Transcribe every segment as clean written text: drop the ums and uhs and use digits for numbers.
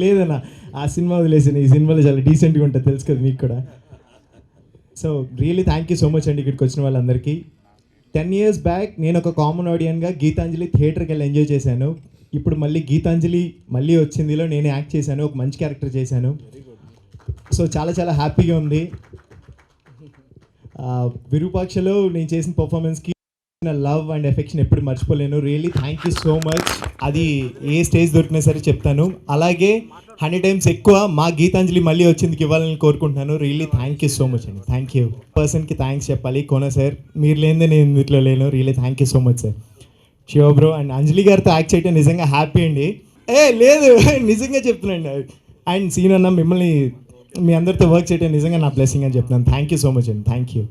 లేదన్నా, ఆ సినిమా వదిలేసాను. ఈ సినిమాలో చాలా డీసెంట్గా ఉంటుంది, తెలుసు కదా మీకు కూడా. So really thank you so much అండి ఇక్కడికి వచ్చిన వాళ్ళందరికీ. 10 years బ్యాక్ నేను ఒక కామన్ ఆడియన్గా గీతాంజలి థియేటర్కి వెళ్ళి ఎంజాయ్ చేశాను. ఇప్పుడు మళ్ళీ గీతాంజలి మళ్ళీ వచ్చిందిలో నేను యాక్ట్ చేశాను, ఒక మంచి క్యారెక్టర్ చేశాను. సో చాలా చాలా హ్యాపీగా ఉంది. విరూపాక్షలో నేను చేసిన పర్ఫార్మెన్స్కి లవ్ అండ్ ఎఫెక్షన్ ఎప్పుడు మర్చిపోలేను. Really thank you so much. అది ఏ స్టేజ్ దొరికినా సరే చెప్తాను. అలాగే 100 times ఎక్కువ మా గీతాంజలి మళ్ళీ వచ్చిందికి ఇవ్వాలని కోరుకుంటున్నాను. Really thank you so much అండి. Thank you. పర్సన్కి థ్యాంక్స్ చెప్పాలి, కోన సార్. మీరు లేనిదే నేను ఇందులో లేను. Really thank you so much sir. Shiva bro and Anjali గారితో యాక్ట్ చేయడం నిజంగా హ్యాపీ అండి. లేదు నిజంగా చెప్తున్నాండి. అండ్ సీన్ అన్న మిమ్మల్ని మీ అందరితో వర్క్ చేయడం నిజంగా నా బ్లెస్సింగ్ అని చెప్తున్నాను. థ్యాంక్ యూ సో మచ్ అండి. Thank you.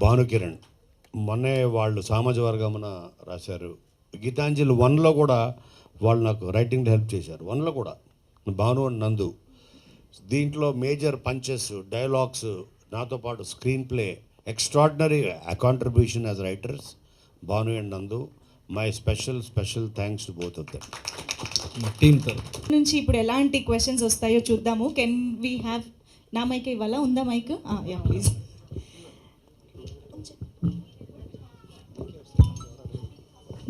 భానుకిరణ్ మొన్నే వాళ్ళు సామాజ వర్గమున రాశారు. గీతాంజలి 1లో కూడా వాళ్ళు నాకు రైటింగ్లో హెల్ప్ చేశారు. 1లో కూడా భాను అండ్ నందు. దీంట్లో మేజర్ పంచెస్, డైలాగ్స్, నాతో పాటు screenplay, extraordinary contribution as writers Bhanu and Nandu. My special thanks to both of them. టీమ్తో నుంచి ఇప్పుడు ఎలాంటి క్వశ్చన్స్ వస్తాయో చూద్దాము. కెన్ వీ హ్యావ్ నా మైక్ ఇవ్వాలా? ఉందా mike? Yeah please.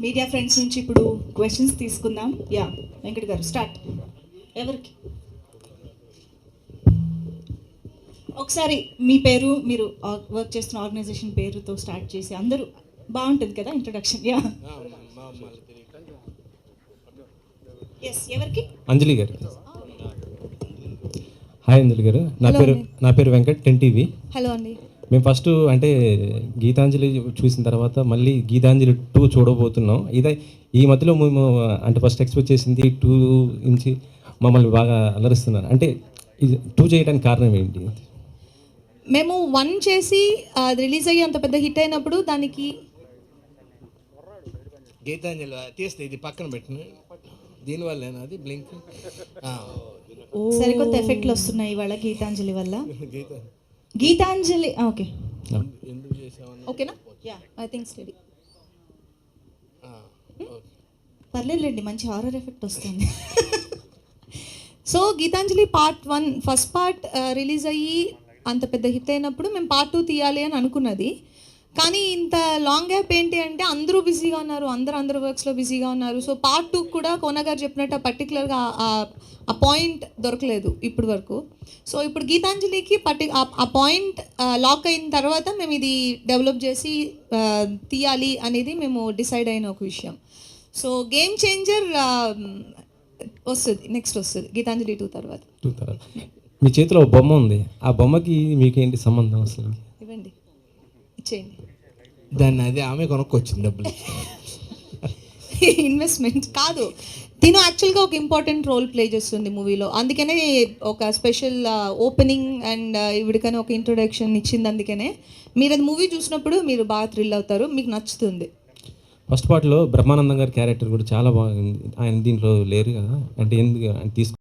Media friends నుంచి ఇప్పుడు క్వశ్చన్స్ తీసుకుందాం. యా వెంకట్ గారు స్టార్ట్. ఎవరికి? ఒకసారి మీ పేరు, మీరు వర్క్ చేస్తున్న ఆర్గనైజేషన్ పేరుతో స్టార్ట్ చేసి అందరూ బాగుంటుంది కదా ఇంట్రొడక్షన్. Yeah yes. ఎవరికి? అంజలి గారు. హాయ్ అంజలి గారు. నా పేరు వెంకట్, 10TV. హలో అండి. మేము ఫస్ట్ అంటే గీతాంజలి చూసిన తర్వాత మళ్ళీ గీతాంజలి 2 చూడబోతున్నాం. ఈ మధ్యలో మేము అంటే ఫస్ట్ ఎక్స్పెక్ట్ చేసింది 2 నుంచి మమ్మల్ని బాగా అలరిస్తున్నారు. అంటే ఇది 2 చేయడానికి కారణం ఏంటి? మేము 1 చేసి అది రిలీజ్ అయ్యి అంత పెద్ద హిట్ అయినప్పుడు దానికి గీతాంజలి తీస్తే ఇది పక్కన పెట్టిన దీనివల్లేనా అది బ్లింక్ సరికొత్త ఎఫెక్ట్లు వస్తున్నాయి ఇవాళ గీతాంజలి వల్ల. గీతాంజలి ఓకే ఓకేనా? యా ఐ థింక్ స్టడీ పర్లేదులేండి, మంచి హారర్ ఎఫెక్ట్ వస్తుంది. So Geetanjali part 1 first part release అయ్యి అంత పెద్ద హిట్ అయినప్పుడు మేము పార్ట్ 2 తీయాలి అని అనుకున్నది. కానీ ఇంత లాంగ్ గ్యాప్ ఏంటి అంటే అందరూ బిజీగా ఉన్నారు, అందరూ వర్క్స్లో బిజీగా ఉన్నారు. సో పార్ట్ 2 కూడా కోన గారు చెప్పినట్టు పర్టికులర్గా ఆ పాయింట్ దొరకలేదు ఇప్పటి వరకు. సో ఇప్పుడు గీతాంజలికి ఆ పాయింట్ లాక్ అయిన తర్వాత మేము ఇది డెవలప్ చేసి తీయాలి అనేది మేము డిసైడ్ అయిన ఒక విషయం. సో గేమ్ చేంజర్ వస్తుంది, నెక్స్ట్ వస్తుంది గీతాంజలి 2 తర్వాత. మీ చేతిలో బొమ్మ ఉంది, ఆ బొమ్మకి మీకేంటి సంబంధం అసలు? ఇవ్వండి, ఇచ్చేయండి. దాన్ని అదే ఆమె కొనుక్కొచ్చింది డబ్బులు. ఇన్వెస్ట్మెంట్ కాదు, తిను యాక్చువల్గా ఒక ఇంపార్టెంట్ రోల్ ప్లే చేస్తుంది మూవీలో. అందుకనే ఒక స్పెషల్ ఓపెనింగ్ అండ్ ఇవిడికనే ఒక ఇంట్రొడక్షన్ ఇచ్చింది. అందుకనే మీరు అది మూవీ చూసినప్పుడు మీరు బాగా థ్రిల్ అవుతారు, మీకు నచ్చుతుంది. ఫస్ట్ పార్ట్లో బ్రహ్మానందం గారి క్యారెక్టర్ కూడా చాలా బాగుంది. ఆయన దీంట్లో లేరు కదా, అంటే ఎందుకు తీసుకు